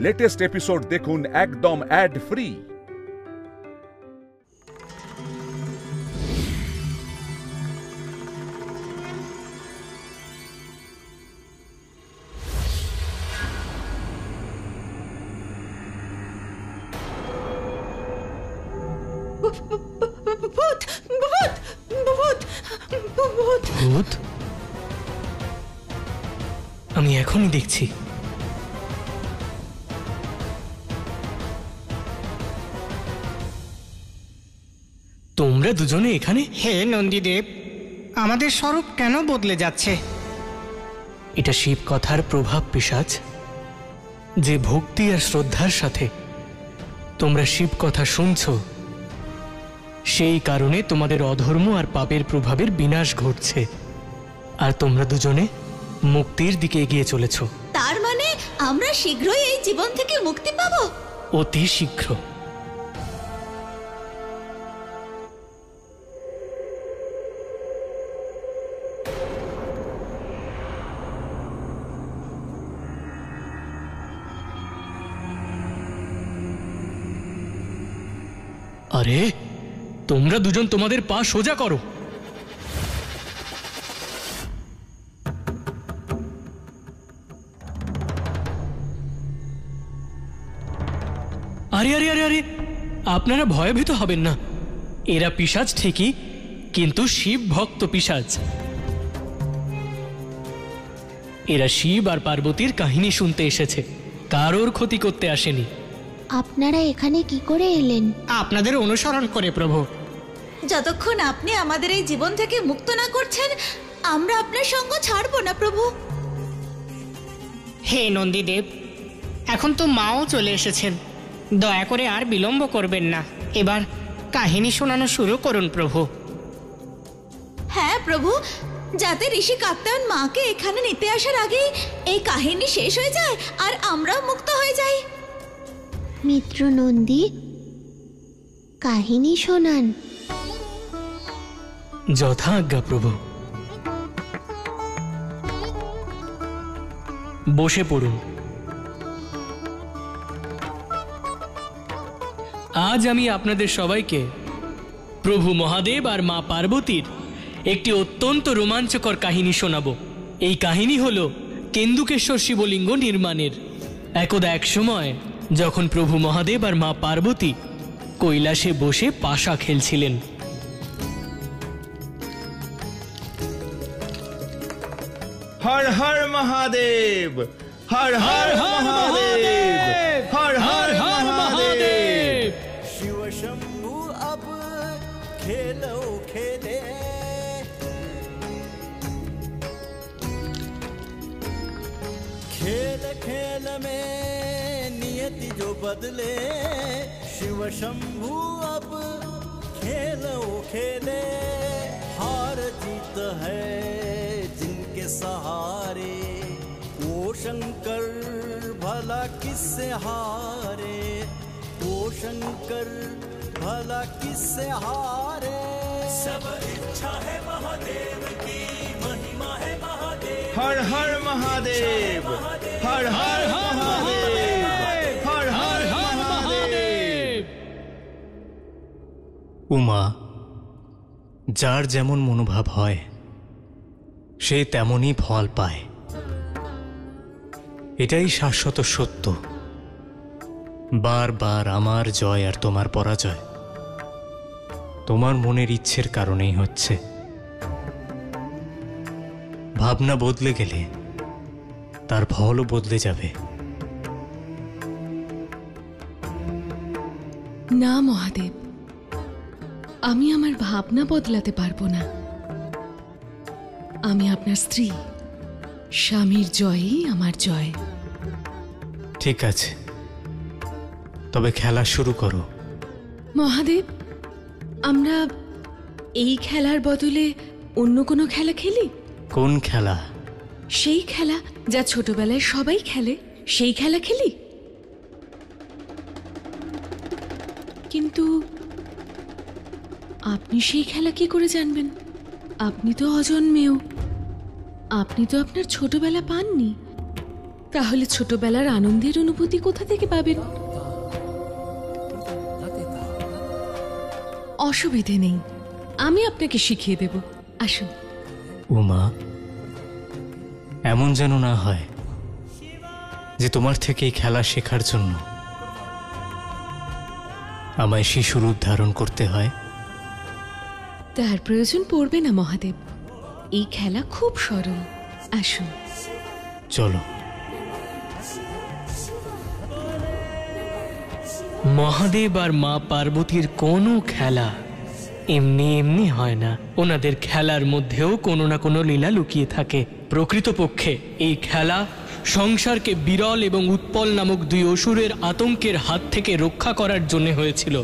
Latest episode দেখুন একদম add free. ভূত ভূত ভূত ভূত ভূত? আমি এখনই দেখছি। তোমরা দুজনে এখানে? হে নন্দীদেব, আমাদের স্বরূপ কেন বদলে যাচ্ছে? এটা শিব কথার প্রভাব পিশাচ। যে ভক্তি আর শ্রদ্ধার সাথে তোমরা শিব কথা শুনছো, সেই কারণে তোমাদের অধর্ম আর পাপের প্রভাবের বিনাশ ঘটছে, আর তোমরা দুজনে মুক্তির দিকে এগিয়ে চলেছ। তার মানে আমরা শীঘ্রই এই জীবন থেকে মুক্তি পাবো? অতি শীঘ্র। আরে তোমরা দুজন তোমাদের পা সোজা করো। আরে আরে আরে আরে আপনারা ভয়ভীত হবেন না। এরা পিশাচ ঠিকই, কিন্তু শিব ভক্ত পিশাচ। এরা শিব আর পার্বতীর কাহিনী শুনতে এসেছে, কারোর ক্ষতি করতে আসেনি। আপনারা এখানে কি করে এলেন? আপনাদের অনুসরণ করে প্রভু। যতক্ষণ আপনি আমাদের এই জীবন থেকে মুক্ত না করছেন, আমরা আপনার সঙ্গ ছাড়বো না প্রভু। হে নন্দীদেব, এখন তো মাও চলে এসেছেন, দয়া করে আর বিলম্ব করবেন না। এবার কাহিনী শোনানো শুরু করুন প্রভু। হ্যাঁ প্রভু, যাতে ঋষি কাত্যায়ন মাকে এখানে নিতে আসার আগেই এই কাহিনী শেষ হয়ে যায় আর আমরাও মুক্ত হয়ে যাই। মিত্র নন্দী, কাহিনী শোনান। যথা আজ্ঞা প্রভু। বসে পড়ুন। আজ আমি আপনাদের সবাইকে প্রভু মহাদেব আর মা পার্বতীর একটি অত্যন্ত রোমাঞ্চকর কাহিনী শোনাবো। এই কাহিনী হলো কেন্দুকেশ্বর শিবলিঙ্গ নির্মাণের। একদা এক সময় যখন প্রভু মহাদেব আর মা পার্বতী কৈলাসে বসে পাশা খেলছিলেন, হর হর মহাদেব, হর হর মহাদেব, হর হর মহাদেব। शिव शंभु अब खेलो खेले, खेल खेल में नियति जो बदले, शिव शंभु अब खेलो खेले। हार जीत है जिनके सहारे, वो शंकर भला किससे हारे, वो शंकर भला किससे हारे। सब इच्छा है महादेव की, महिमा है महादेव। हर हर महादेव, हर हर महादेव, हर हर महादेव। উমা, যার যেমন মনোভাব হয় সে তেমনই ফল পায়, এটাই শাশ্বত সত্য। বারবার আমার জয় আর তোমার পরাজয় তোমার মনের ইচ্ছের কারণেই হচ্ছে। ভাবনা বদলে গেলে তার ফলও বদলে যাবে। না মহাদেব, আমি আমার ভাবনা বদলাতে পারবো না। আমি আপনার স্ত্রী, স্বামীর জয়ই আমার জয়। ঠিক আছে, তবে খেলা শুরু করো। মহাদেব, আমরা এই খেলার বদলে অন্য কোনো খেলা খেলি? কোন খেলা? সেই খেলা যা ছোটবেলায় সবাই খেলে, সেই খেলা খেলি। কিন্তু আপনি সেই খেলা কি করে জানবেন? আপনি তো অজন্মেয়, আপনি তো আপনার ছোটবেলা পাননি। তাহলে ছোটবেলার আনন্দের অনুভূতি কোথা থেকে পাবেন? অসুবিধে নেই, আমি আপনাকে শিখিয়ে দেব। আসুন। উমা, এমন যেন না হয় যে তোমার থেকে এই খেলা শেখার জন্য আমায় শিশুর রূপ ধারণ করতে হয়। তার প্রয়োজন পড়বে না মহাদেব, এই খেলা খুব সরল। আসুন। চলো। মহাদেব আর মা পার্বতীর কোনো খেলা এমনি এমনি হয় না। ওনাদের খেলার মধ্যেও কোনো না কোনো লীলা লুকিয়ে থাকে। প্রকৃতপক্ষে এই খেলা সংসারকে বিরল এবং উৎপল নামক দুই অসুরের আতঙ্কের হাত থেকে রক্ষা করার জন্য হয়েছিল।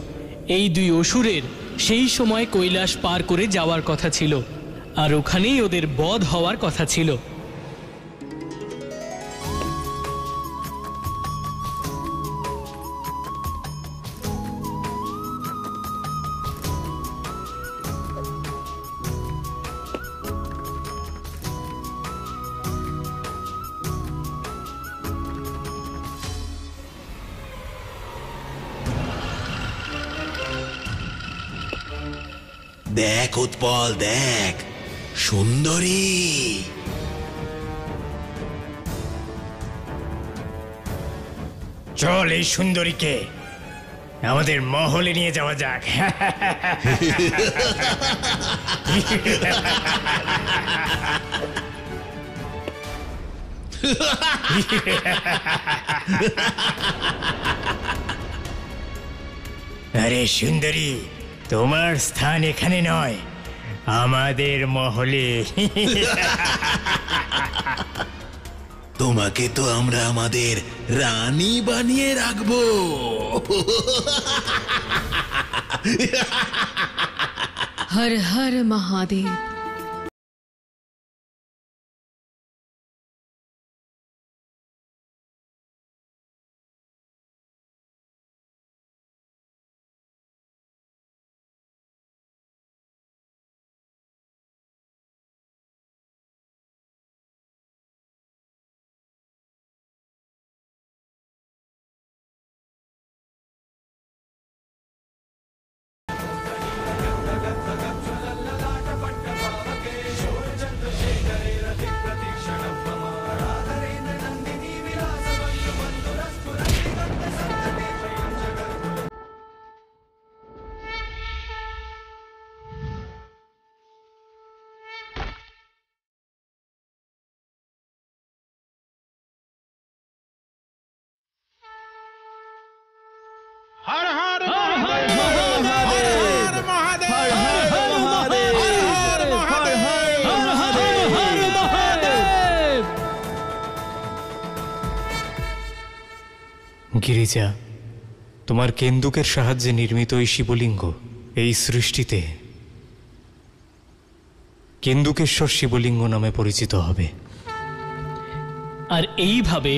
এই দুই অসুরের সেই সময় কৈলাস পার করে যাওয়ার কথা ছিল, আর ওখানেই ওদের বধ হওয়ার কথা ছিল। দেখ উৎপল, দেখ সুন্দরী। চল এই সুন্দরীকে আমাদের মহলে নিয়ে যাওয়া যাক। আরে সুন্দরী, তোমার স্থান এখানে নয়, আমাদের মহলে। তোমাকে তো আমরা আমাদের রানী বানিয়ে রাখবো। হর হর মহাদেব। हर हर महादेव, हर हर महादेव, हर हर महादेव। গিরিজা, তোমার কেন্দুকের সাহায্যে নির্মিত এই শিবলিঙ্গ এই সৃষ্টিতে কেন্দুকেশ্বর শিবলিঙ্গ নামে পরিচিত হবে। আর এইভাবে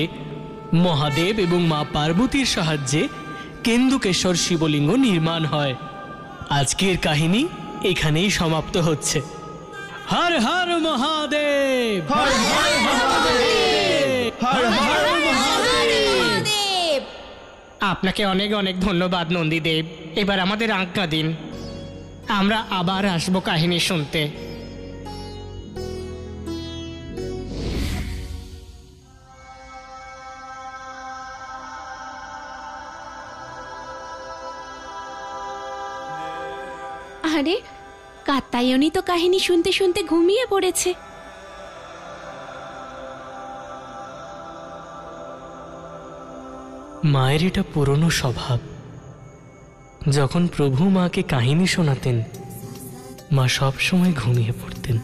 মহাদেব এবং মা পার্বতীর সাহায্যে কেন্দুকেশ্বর শিবলিঙ্গ নির্মাণ হয়। আজকের কাহিনী এখানেই সমাপ্ত হচ্ছে। হর হর মহাদেব, हर हर महादेव, हर हर महादेव। আপনাকে অনেক অনেক ধন্যবাদ নন্দীদেব। এবার আমাদের আজ্ঞা দিন, আমরা আবার আসবো কাহিনী শুনতে। আরে কাত্যায়নী তো কাহিনী শুনতে শুনতে ঘুমিয়ে পড়েছে। মায়ের এটা পুরনো স্বভাব। যখন প্রভু মাকে কাহিনী শোনাতেন, মা সব সময় ঘুমিয়ে পড়তেন।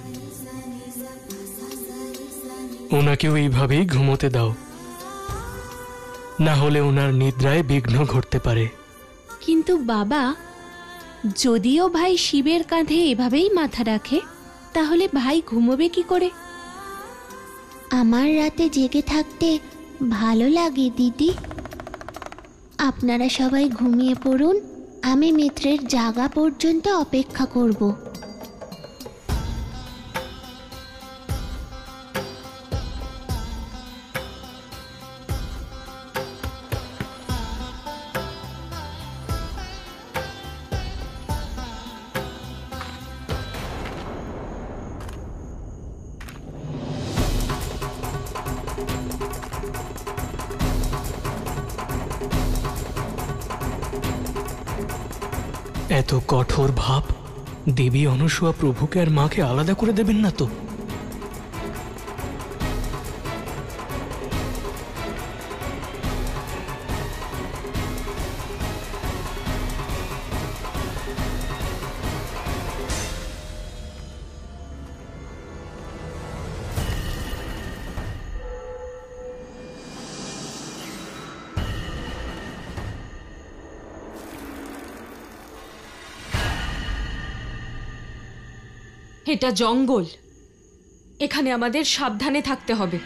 ওনাকেও এইভাবেই ঘুমোতে দাও, না হলে ওনার নিদ্রায় বিঘ্ন ঘটতে পারে। কিন্তু বাবা, যদিও ভাই শিবের কাঁধে এভাবেই মাথা রাখে, তাহলে ভাই ঘুমোবে কি করে? আমার রাতে জেগে থাকতে ভালো লাগে দিদি। আপনারা সবাই ঘুমিয়ে পড়ুন, আমি মিত্রের জাগা পর্যন্ত অপেক্ষা করব। এত কঠোর ভাব, দেবী অনসূয়া প্রভুকে আর মাকে আলাদা করে দেবেন না তো? এটা জঙ্গল, এখানে আমাদের সাবধানে থাকতে হবে।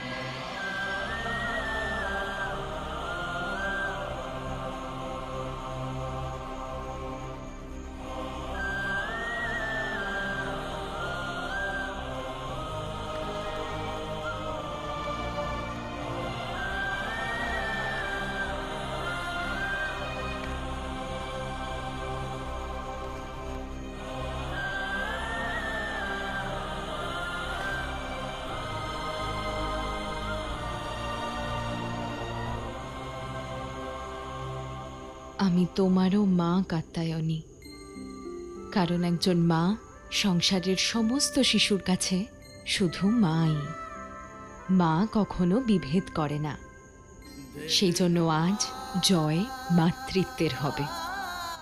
আমি তোমারও মা কাত্যায়নী, কারণ একজন মা সংসারের সমস্ত শিশুর কাছে শুধু মাই। মা কখনো বিভেদ করে না, সেই জন্য আজ জয় মাতৃত্বের হবে।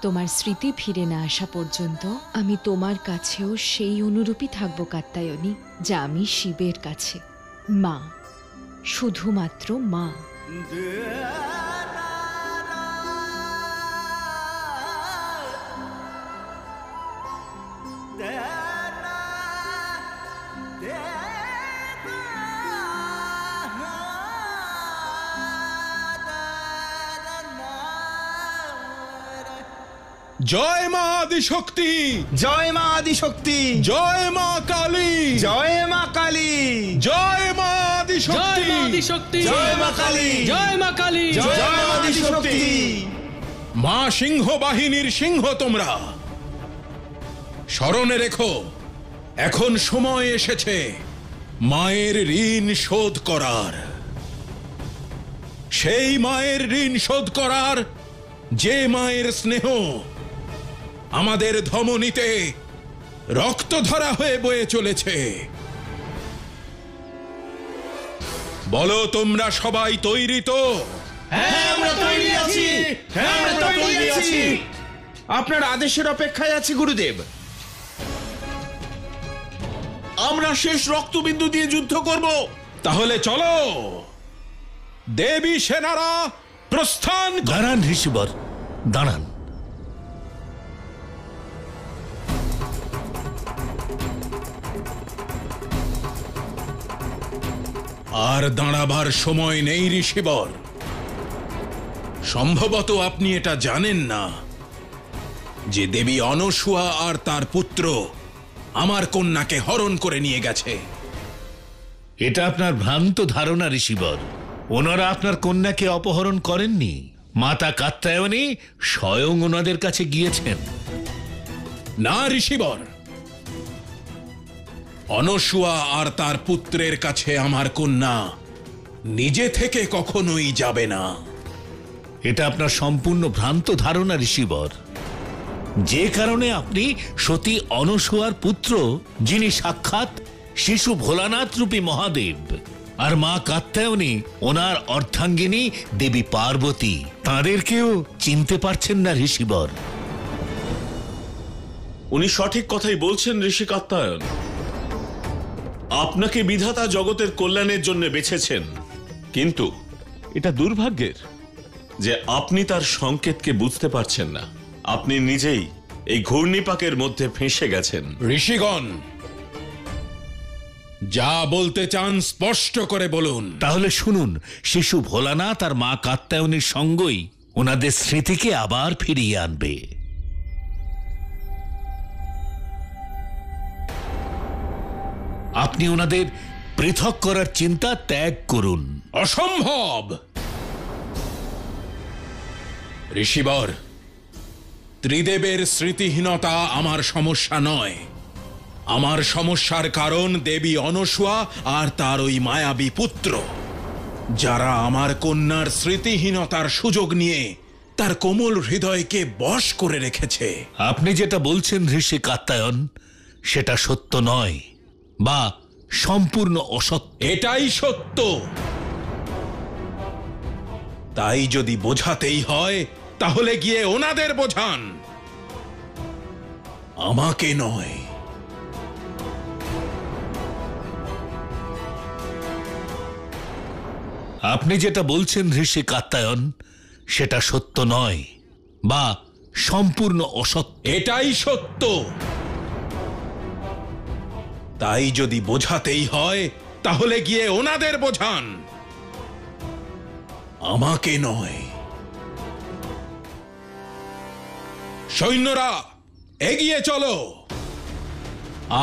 তোমার স্মৃতি ফিরে না আসা পর্যন্ত আমি তোমার কাছেও সেই অনুরূপী থাকবো কাত্যায়নী, যা আমি শিবের কাছে, মা, শুধুমাত্র মা। জয় মা আদিশক্তি, জয় মা আদিশক্তি, জয় মা কালী, জয় মা কালী, জয় মা আদিশক্তি, জয় মা কালী, জয় মা কালী, জয় মা আদিশক্তি। মা সিংহ বাহিনীর সিংহ তোমরা, স্মরণে রেখো, এখন সময় এসেছে মায়ের ঋণ শোধ করার। সেই মায়ের ঋণ শোধ করার যে মায়ের স্নেহ আমাদের ধমনীতে রক্তধারা হয়ে বয়ে চলেছে। বলো, তোমরা সবাই তৈরি তো? হ্যাঁ, আমরা তৈরি আছি, হ্যাঁ, আমরা তৈরি আছি। আপনার আদেশের অপেক্ষায় আছি গুরুদেব। আমরা শেষ রক্তবিন্দু দিয়ে যুদ্ধ করব। তাহলে চলো, দেবী সেনারা প্রস্থান। দাঁড়ান ঋষিবর, দাঁড়ান। আর দাঁড়াবার সময় নেই ঋষিবর। সম্ভবত আপনি এটা জানেন না যে দেবী অনসূয়া আর তার পুত্র আমার কন্যাকে হরণ করে নিয়ে গেছে। এটা আপনার ভ্রান্ত ধারণা ঋষিবর। ওনারা আপনার কন্যাকে অপহরণ করেননি। মাতা কাত্যায়নী স্বয়ং ওনাদের কাছে গিয়েছেন। না ঋষিবর, অনসূয়া আর তার পুত্রের কাছে আমার কন্যা নিজে থেকে কখনোই যাবে না। এটা আপনার সম্পূর্ণ ভ্রান্ত ধারণা ঋষিবর। যে কারণে আপনি সতী অনসূয়ার পুত্র, যিনি সাক্ষাৎ শিশু ভোলানাথ রূপী মহাদেব, আর মা কাত্যায়নী ওনার অর্ধাঙ্গিনী দেবী পার্বতী, তাঁদেরকেও চিনতে পারছেন না ঋষিবর। উনি সঠিক কথাই বলছেন ঋষি কাত্যায়ন। আপনাকে বিধাতা জগতের কল্যাণের জন্য বেছেছেন, কিন্তু এটা দুর্ভাগ্যের যে আপনি তার সংকেতকে বুঝতে পারছেন না। আপনি নিজেই এই ঘূর্ণিপাকের মধ্যে ফেঁসে গেছেন। ঋষিগণ, যা বলতে চান স্পষ্ট করে বলুন। তাহলে শুনুন, শিশু ভোলানাথ আর মা কাত্যায়নীর সঙ্গই ওনাদের স্মৃতিকে আবার ফিরিয়ে আনবে। আপনি ওনাদের পৃথক করার চিন্তা ত্যাগ করুন। অসম্ভব! ঋষিবর, ত্রিদেবের স্মৃতিহীনতা আমার সমস্যা নয়। আমার সমস্যার কারণ দেবী অনসূয়া আর তার ওই মায়াবী পুত্র, যারা আমার কন্যার স্মৃতিহীনতার সুযোগ নিয়ে তার কোমল হৃদয়কে বশ করে রেখেছে। আপনি যেটা বলছেন ঋষি কাত্যায়ন, সেটা সত্য নয় বা সম্পূর্ণ অসত্য। এটাই সত্য। তাই যদি বোঝাতেই হয় তাহলে গিয়ে ওনাদের বোঝান, আমাকে নয়। আপনি যেটা বলছেন ঋষি কাত্যায়ন, সেটা সত্য নয় বা সম্পূর্ণ অসত্য। এটাই সত্য। তাই যদি বোঝাতেই হয় তাহলে গিয়ে ওনাদের বোঝান, আমাকে নয়। সৈন্যরা এগিয়ে চলো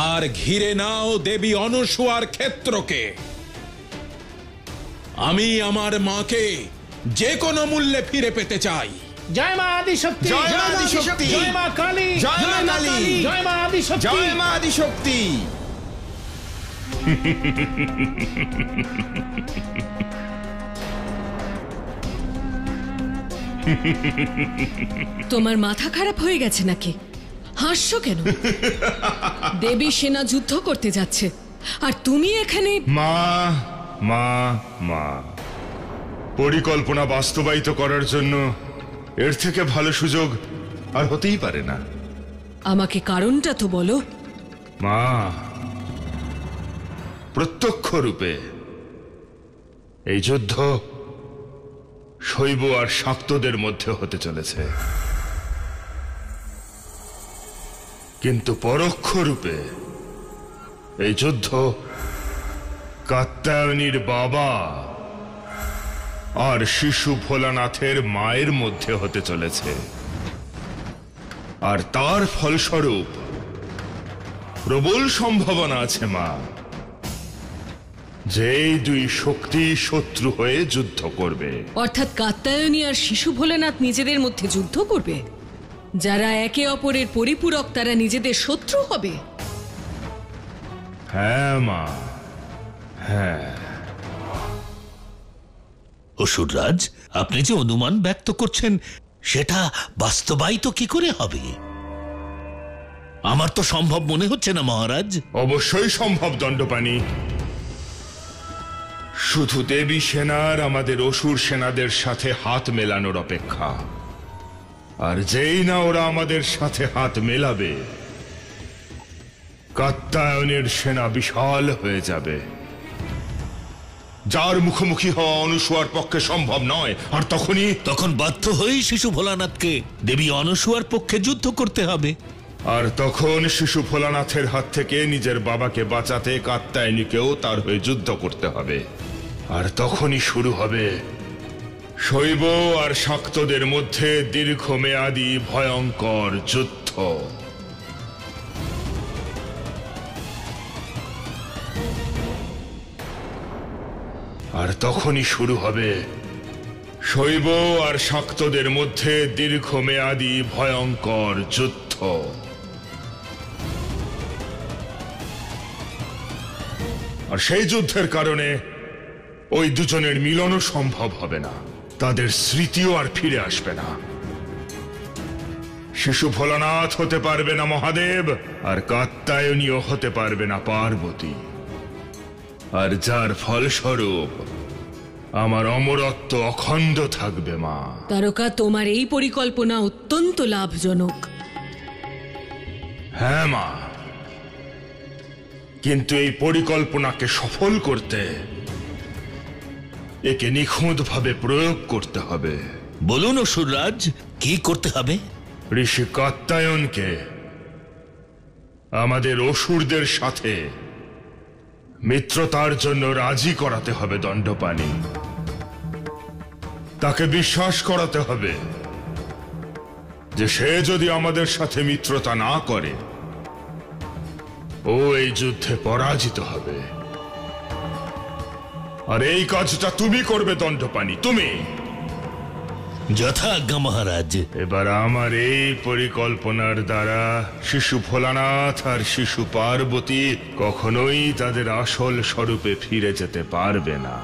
আর ঘিরে নাও দেবী অনসূয়ার ক্ষেত্রকে। আমি আমার মাকে যে কোনো মূল্যে ফিরে পেতে চাই। জয় মা আদিশক্তি, জয় মা আদিশক্তি, জয় মা কালী, জয় মা কালী, জয় মা আদিশক্তি, জয় মা আদিশক্তি। তোমার মাথা খারাপ হয়ে গেছে নাকি? হাসছো কেন? দেবী সেনা যুদ্ধ করতে যাচ্ছে আর তুমি এখানে। মা মা মা, পরিকল্পনা বাস্তবায়িত করার জন্য এর থেকে ভালো সুযোগ আর হতেই পারে না। আমাকে কারণটা তো বলো। মা, প্রত্যক্ষ রূপে এই যুদ্ধ শৈব আর শাক্তদের মধ্যে হতে চলেছে, কিন্তু পরোক্ষ রূপে এই যুদ্ধ কাত্যায়নীর বাবা আর শিশু ভোলানাথের মায়ের মধ্যে হতে চলেছে। আর তার ফলস্বরূপ প্রবল সম্ভাবনা আছে মা যে এই দুই শক্তি শত্রু হয়ে যুদ্ধ করবে। অর্থাৎ কাত্যায়নী আর শিশু ভোলানাথ নিজেদের মধ্যে যুদ্ধ করবে? যারা একে অপরের পরিপূরক তারা নিজেদের শত্রু হবে? হ্যাঁ মা, হ্যাঁ। অসুররাজ, আপনি যে অনুমান ব্যক্ত করছেন সেটা বাস্তবায়িত কি করে হবে? আমার তো সম্ভব মনে হচ্ছে না মহারাজ। অবশ্যই সম্ভব দণ্ডপাণি। শুধু দেবী সেনার আমাদের অসুর সেনাদের সাথে হাত মেলানোর অপেক্ষা। আর যেই না ওরা আমাদের সাথে হাত মেলাবে, কাত্যায়নের সেনা বিশাল হয়ে যাবে, যার মুখোমুখি হওয়া অনসূয়ার পক্ষে সম্ভব নয়। আর তখন বাধ্য হয়েই শিশু ভোলানাথকে দেবী অনসূয়ার পক্ষে যুদ্ধ করতে হবে। আর তখন শিশু ভোলানাথের হাত থেকে নিজের বাবাকে বাঁচাতে কাত্যায়নীকেও তার হয়ে যুদ্ধ করতে হবে। আর তখনই শুরু হবে শৈব আর শাক্তদের মধ্যে দীর্ঘমেয়াদী ভয়ঙ্কর যুদ্ধ। আর তখনই শুরু হবে শৈব আর শাক্তদের মধ্যে দীর্ঘমেয়াদী ভয়ঙ্কর যুদ্ধ। আর সেই যুদ্ধের কারণে ওই দুজনের মিলনও সম্ভব হবে না, তাদের স্মৃতিও আর ফিরে আসবে না। শিশু ভোলানাথ হতে পারবে না মহাদেব, আর কাত্যায়নীও হতে পারবে না পার্বতী। আর যার ফলস্বরূপ আমার অমরত্ব অখণ্ড থাকবে মা। তারকা, তোমার এই পরিকল্পনা অত্যন্ত লাভজনক। হ্যাঁ মা, কিন্তু এই পরিকল্পনাকে সফল করতে একে নিখুঁতভাবে প্রয়োগ করতে হবে। বলুন অসুররাজ, কি করতে হবে? ঋষি কাত্যায়নকে আমাদের অসুরদের সাথে মিত্রতার জন্য রাজি করাতে হবে দণ্ডপাণি। তাকে বিশ্বাস করাতে হবে যে সে যদি আমাদের সাথে মিত্রতা না করে ও এই যুদ্ধে পরাজিত হবে। আর এই কাজটা তুমি করবে দণ্ডপাণি, তুমি। যথাজ্ঞা মহারাজ। এবার আমার এই পরিকল্পনার দ্বারা শিশু ভোলানাথ আর শিশু পার্বতী কখনোই তাদের আসল স্বরূপে ফিরে যেতে পারবে না।